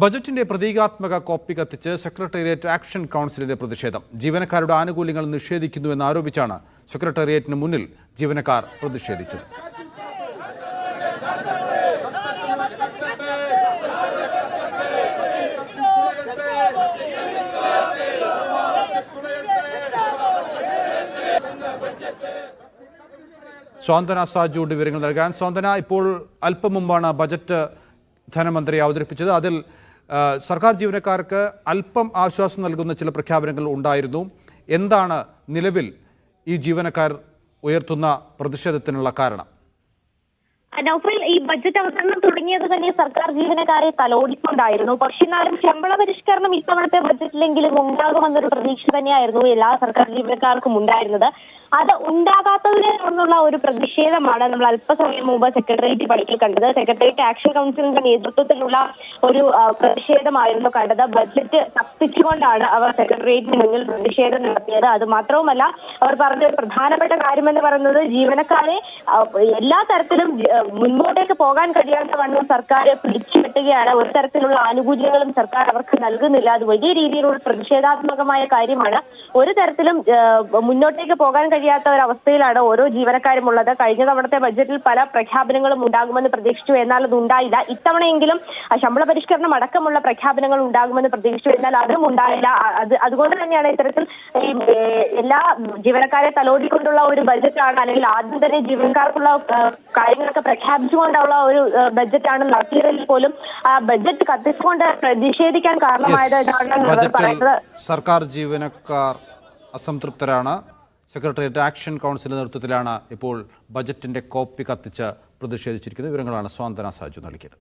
ബജറ്റിന്റെ പ്രതീകാത്മക കോപ്പി കത്തിച്ച് സെക്രട്ടേറിയറ്റ് ആക്ഷൻ കൗൺസിലിന്റെ പ്രതിഷേധം. ജീവനക്കാരുടെ ആനുകൂല്യങ്ങൾ നിഷേധിക്കുന്നുവെന്ന് ആരോപിച്ചാണ് സെക്രട്ടേറിയറ്റിന് മുന്നിൽ ജീവനക്കാർ പ്രതിഷേധിച്ചത്. സ്വാന്തന സാജുണ്ട് വിവരങ്ങൾ നൽകാൻ. സ്വാന്തന, ഇപ്പോൾ അല്പം മുമ്പാണ് ബജറ്റ് ധനമന്ത്രി അവതരിപ്പിച്ചത്. അതിൽ സർക്കാർ ജീവനക്കാർക്ക് അല്പം ആശ്വാസം നൽകുന്ന ചില പ്രഖ്യാപനങ്ങൾ ഉണ്ടായിരുന്നു. എന്താണ് നിലവിൽ ഈ ജീവനക്കാർ ഉയർത്തുന്ന പ്രതിഷേധത്തിനുള്ള കാരണം? നൗഫൽ, ഈ ബജറ്റ് അവതരണം തുടങ്ങിയത് തന്നെ സർക്കാർ ജീവനക്കാരെ തലോടിക്കൊണ്ടായിരുന്നു. പക്ഷെ എന്നാലും ശമ്പള പരിഷ്കരണം ഇത്തവണത്തെ ബജറ്റിലെങ്കിലും ഉണ്ടാകുമെന്നൊരു പ്രതീക്ഷ തന്നെയായിരുന്നു എല്ലാ സർക്കാർ ജീവനക്കാർക്കും ഉണ്ടായിരുന്നത്. അത് ഉണ്ടാകാത്തതിനെ തുടർന്നുള്ള ഒരു പ്രതിഷേധമാണ് നമ്മൾ അല്പസമയം മുമ്പ് സെക്രട്ടേറിയറ്റ് പടിക്കൽ കണ്ടത്. സെക്രട്ടേറിയറ്റ് ആക്ഷൻ കൗൺസിലിന്റെ നേതൃത്വത്തിലുള്ള ഒരു പ്രതിഷേധമായിരുന്നു കണ്ടത്. ബജറ്റ് കത്തിച്ചുകൊണ്ടാണ് അവർ സെക്രട്ടേറിയറ്റിന് മുന്നിൽ പ്രതിഷേധം നടത്തിയത്. അത് മാത്രവുമല്ല, അവർ പറഞ്ഞ ഒരു പ്രധാനപ്പെട്ട കാര്യമെന്ന് പറയുന്നത് ജീവനക്കാരെ എല്ലാ തരത്തിലും മുൻപോട്ടേക്ക് പോകാൻ കഴിയാത്ത വണ്ണം സർക്കാർ പിടിച്ചുകെട്ടുകയാണ്. ഒരു തരത്തിലുള്ള ആനുകൂല്യങ്ങളും സർക്കാർ അവർക്ക് നൽകുന്നില്ല. അത് വലിയ രീതിയിലുള്ള പ്രതിഷേധാത്മകമായ കാര്യമാണ്. ഒരു തരത്തിലും മുന്നോട്ടേക്ക് പോകാൻ കഴിയാത്ത ഒരവസ്ഥയിലാണ് ഓരോ ജീവനക്കാരും ഉള്ളത്. കഴിഞ്ഞ തവണത്തെ ബജറ്റിൽ പല പ്രഖ്യാപനങ്ങളും ഉണ്ടാകുമെന്ന് പ്രതീക്ഷിച്ചു, എന്നാൽ അത് ഉണ്ടായില്ല. ഇത്തവണയെങ്കിലും ശമ്പള പരിഷ്കരണം അടക്കമുള്ള പ്രഖ്യാപനങ്ങൾ ഉണ്ടാകുമെന്ന് പ്രതീക്ഷിച്ചു, എന്നാൽ അതും ഉണ്ടായില്ല. അതുകൊണ്ട് തന്നെയാണ് ഇത്തരത്തിൽ എല്ലാ ജീവനക്കാരെ തലോടിക്കൊണ്ടുള്ള ഒരു ബജറ്റാണ്, അല്ലെങ്കിൽ ആദ്യം തന്നെ ജീവനക്കാർക്കുള്ള കാര്യങ്ങളൊക്കെ പ്രഖ്യാപിച്ചുകൊണ്ടുള്ള ഒരു ബജറ്റാണ് നടത്തിയതിൽ പോലും ബജറ്റ് കത്തിച്ചുകൊണ്ട് പ്രതിഷേധിക്കാൻ കാരണമായത് ബജറ്റിൽ സർക്കാർ ജീവനക്കാർ അസംതൃപ്തരാണ്. സെക്രട്ടേറിയറ്റ് ആക്ഷൻ കൗൺസിലിന്റെ നേതൃത്വത്തിലാണ് ഇപ്പോൾ ബജറ്റിന്റെ കോപ്പി കത്തിച്ച് പ്രതിഷേധിച്ചിരിക്കുന്നത്. വിവരങ്ങളാണ് സ്വാന്തന സാജു നൽകിയത്.